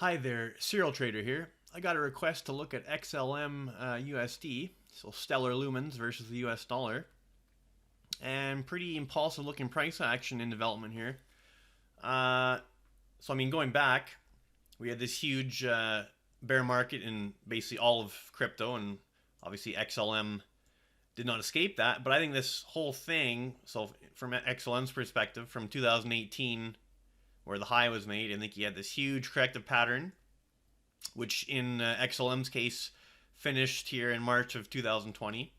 Hi there, Serial Trader here. I got a request to look at XLM USD, so stellar lumens versus the US dollar, and pretty impulsive looking price action in development here. Going back, we had this huge bear market in basically all of crypto, and obviously XLM did not escape that. But I think this whole thing, so from XLM's perspective, from 2018, where the high was made, I think you had this huge corrective pattern, which in XLM's case finished here in March of 2020.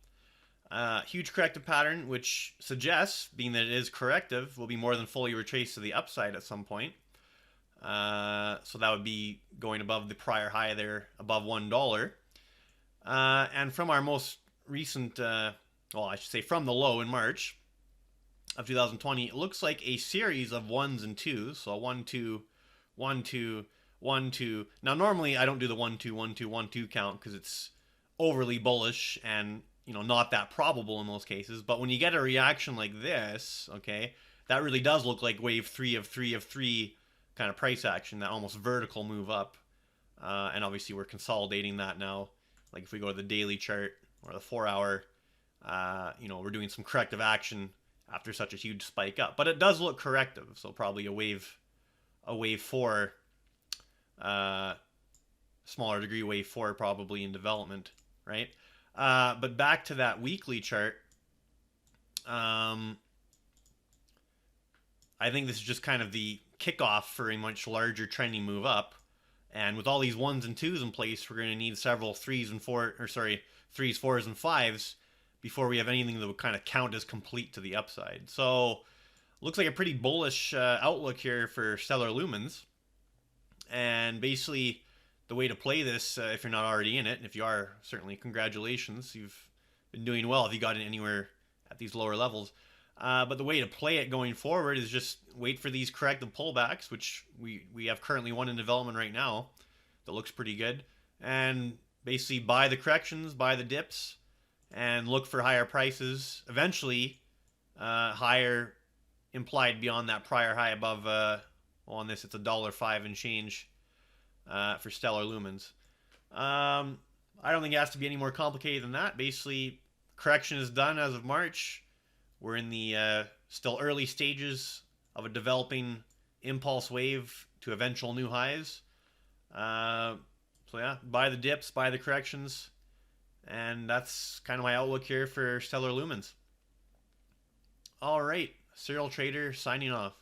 Huge corrective pattern, which suggests, being that it is corrective, will be more than fully retraced to the upside at some point. So that would be going above the prior high there, above $1. And from our most recent, I should say from the low in March of 2020, it looks like a series of ones and twos. So 1, 2, 1, 2, 1, 2. Now, normally I don't do the 1, 2, 1, 2, 1, 2 count because it's overly bullish and not that probable in most cases. But when you get a reaction like this, okay, that really does look like wave 3 of 3 of 3 kind of price action, that almost vertical move up. And obviously we're consolidating that now. Like if we go to the daily chart or the 4-hour, we're doing some corrective action after such a huge spike up. But it does look corrective, so probably a wave 4, smaller degree wave 4 probably in development, right? But back to that weekly chart, I think this is just kind of the kickoff for a much larger trending move up. And with all these ones and twos in place, we're going to need several threes, fours, and fives before we have anything that would kind of count as complete to the upside. So looks like a pretty bullish outlook here for stellar lumens. And basically the way to play this, if you're not already in it, and if you are, certainly congratulations, you've been doing well if you got in anywhere at these lower levels. But the way to play it going forward is just wait for these corrective pullbacks, which we have currently one in development right now that looks pretty good, and basically buy the corrections, buy the dips, and look for higher prices. Eventually, higher implied beyond that prior high above. On this, it's $1.05 and change for stellar lumens. I don't think it has to be any more complicated than that. Basically, correction is done as of March. We're in the still early stages of a developing impulse wave to eventual new highs. So yeah, buy the dips, buy the corrections, and that's kind of my outlook here for stellar lumens. All right, Serial Trader signing off.